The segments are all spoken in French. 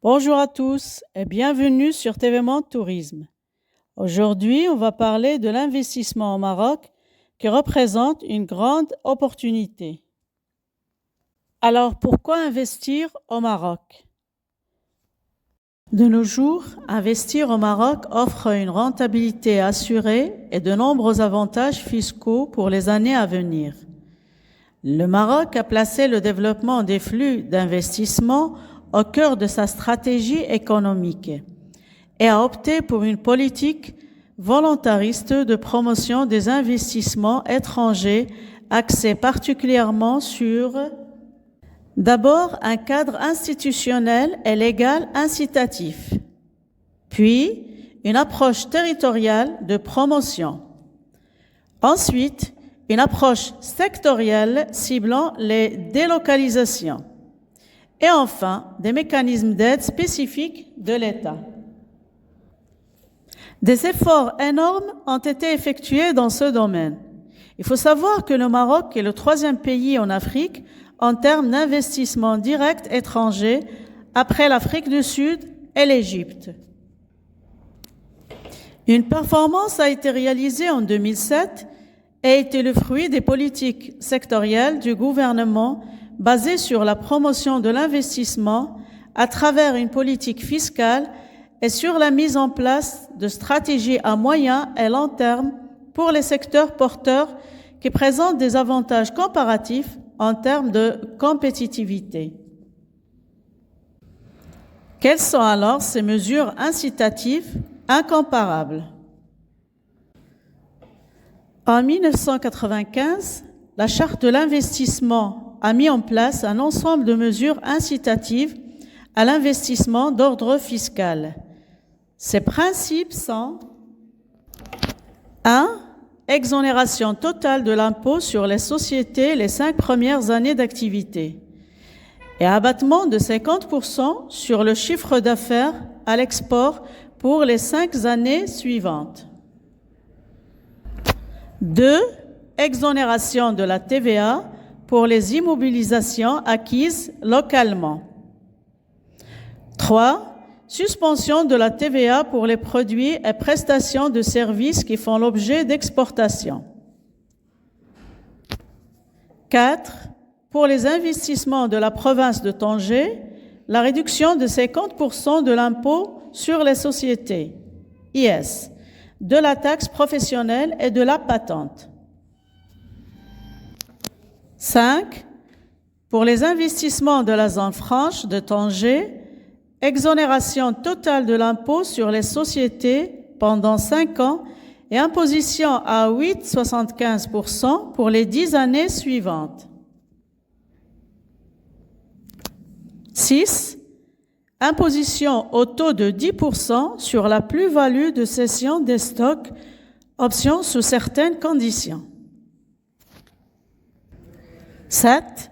Bonjour à tous et bienvenue sur TV Monde Tourisme. Aujourd'hui, on va parler de l'investissement au Maroc qui représente une grande opportunité. Alors, pourquoi investir au Maroc? De nos jours, investir au Maroc offre une rentabilité assurée et de nombreux avantages fiscaux pour les années à venir. Le Maroc a placé le développement des flux d'investissement au cœur de sa stratégie économique et a opté pour une politique volontariste de promotion des investissements étrangers axée particulièrement sur d'abord un cadre institutionnel et légal incitatif, puis une approche territoriale de promotion. Ensuite, une approche sectorielle ciblant les délocalisations. Et enfin, des mécanismes d'aide spécifiques de l'État. Des efforts énormes ont été effectués dans ce domaine. Il faut savoir que le Maroc est le 3e pays en Afrique en termes d'investissement direct étranger après l'Afrique du Sud et l'Égypte. Une performance a été réalisée en 2007 et a été le fruit des politiques sectorielles du gouvernement basées sur la promotion de l'investissement à travers une politique fiscale et sur la mise en place de stratégies à moyen et long terme pour les secteurs porteurs qui présentent des avantages comparatifs en termes de compétitivité. Quelles sont alors ces mesures incitatives incomparables? En 1995, la Charte de l'investissement a mis en place un ensemble de mesures incitatives à l'investissement d'ordre fiscal. Ces principes sont 1. Exonération totale de l'impôt sur les sociétés les 5 premières années d'activité et abattement de 50% sur le chiffre d'affaires à l'export pour les 5 années suivantes. 2. Exonération de la TVA pour les immobilisations acquises localement. 3. Suspension de la TVA pour les produits et prestations de services qui font l'objet d'exportation. 4. Pour les investissements de la province de Tanger, la réduction de 50% de l'impôt sur les sociétés, IS, de la taxe professionnelle et de la patente. 5. Pour les investissements de la zone franche de Tanger, exonération totale de l'impôt sur les sociétés pendant 5 ans et imposition à 8,75% pour les 10 années suivantes. 6. Imposition au taux de 10% sur la plus-value de cession des stocks, option sous certaines conditions. 7.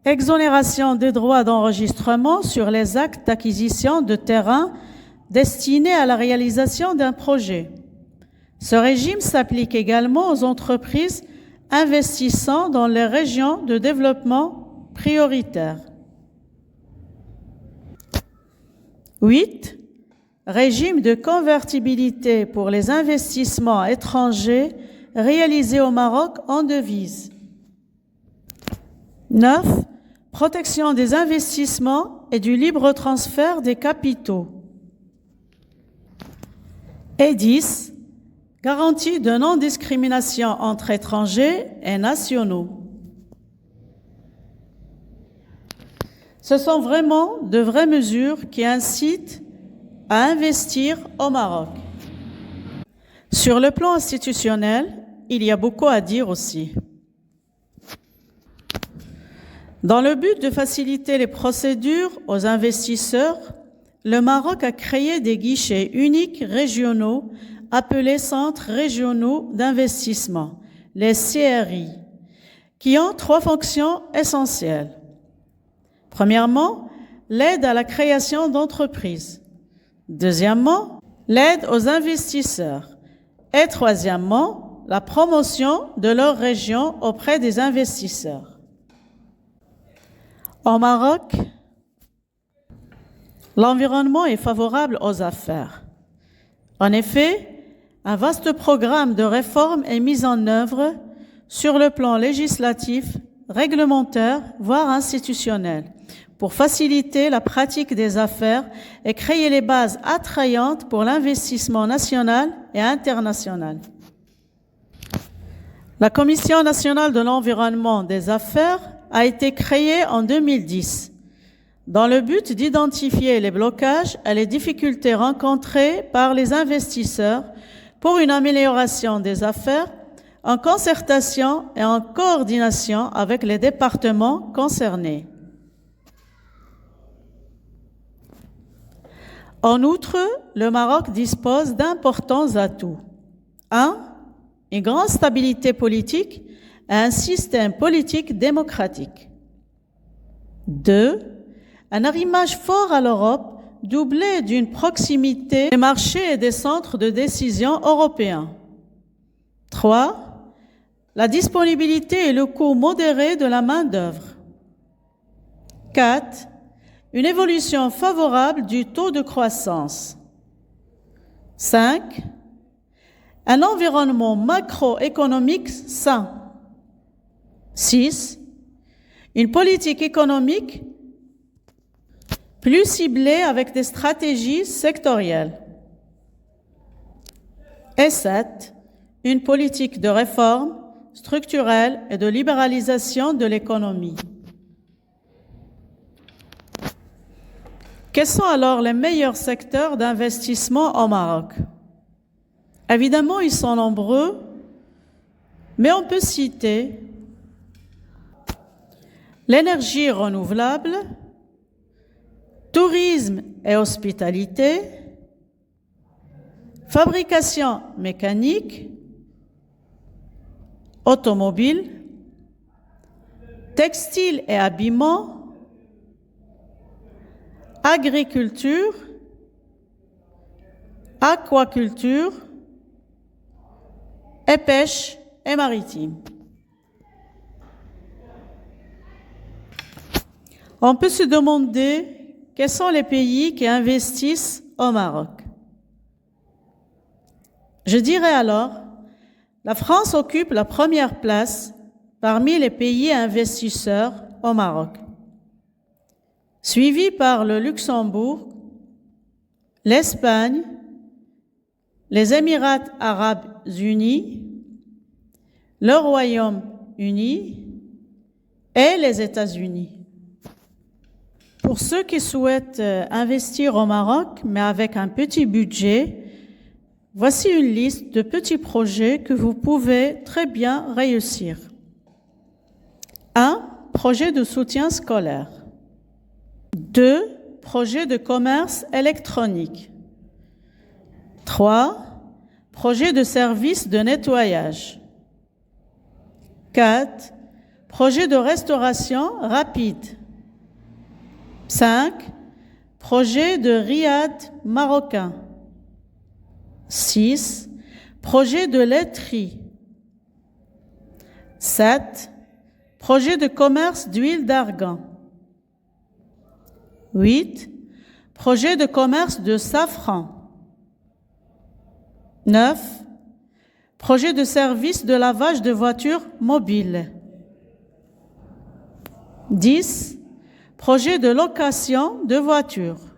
Exonération des droits d'enregistrement sur les actes d'acquisition de terrains destinés à la réalisation d'un projet. Ce régime s'applique également aux entreprises investissant dans les régions de développement prioritaires. 8. Régime de convertibilité pour les investissements étrangers réalisés au Maroc en devises. 9. Protection des investissements et du libre transfert des capitaux. Et 10. Garantie de non-discrimination entre étrangers et nationaux. Ce sont vraiment de vraies mesures qui incitent à investir au Maroc. Sur le plan institutionnel, il y a beaucoup à dire aussi. Dans le but de faciliter les procédures aux investisseurs, le Maroc a créé des guichets uniques régionaux appelés Centres régionaux d'investissement, les CRI, qui ont 3 fonctions essentielles. Premièrement, l'aide à la création d'entreprises. Deuxièmement, l'aide aux investisseurs. Et troisièmement, la promotion de leur région auprès des investisseurs. Au Maroc, L'environnement est favorable aux affaires. En effet, un vaste programme de réformes est mis en œuvre sur le plan législatif, réglementaire, voire institutionnel, pour faciliter la pratique des affaires et créer les bases attrayantes pour l'investissement national et international. La Commission nationale de l'environnement des affaires a été créée en 2010 dans le but d'identifier les blocages et les difficultés rencontrées par les investisseurs pour une amélioration des affaires en concertation et en coordination avec les départements concernés. En outre, le Maroc dispose d'importants atouts. 1. Une grande stabilité politique et un système politique démocratique. 2. Un arrimage fort à l'Europe, doublé d'une proximité des marchés et des centres de décision européens. 3. La disponibilité et le coût modéré de la main-d'œuvre. 4. Une évolution favorable du taux de croissance. 5. Un environnement macroéconomique sain. 6. Une politique économique plus ciblée avec des stratégies sectorielles. Et 7. Une politique de réforme structurelle et de libéralisation de l'économie. Quels sont alors les meilleurs secteurs d'investissement au Maroc? Évidemment, ils sont nombreux, mais on peut citer l'énergie renouvelable, tourisme et hospitalité, fabrication mécanique, automobile, textile et habillement, agriculture, aquaculture et pêche et maritime. On peut se demander quels sont les pays qui investissent au Maroc. Je dirais alors, la France occupe la première place parmi les pays investisseurs au Maroc, suivi par le Luxembourg, l'Espagne, les Émirats arabes unis, le Royaume-Uni et les États-Unis. Pour ceux qui souhaitent investir au Maroc, mais avec un petit budget, voici une liste de petits projets que vous pouvez très bien réussir. 1. Projet de soutien scolaire. 2. Projet de commerce électronique. 3. Projet de service de nettoyage. 4. Projet de restauration rapide. 5. Projet de riad marocain. 6. Projet de laiterie. 7. Projet de commerce d'huile d'argan. 8. Projet de commerce de safran. 9. Projet de service de lavage de voitures mobiles. 10. Projet de location de voitures.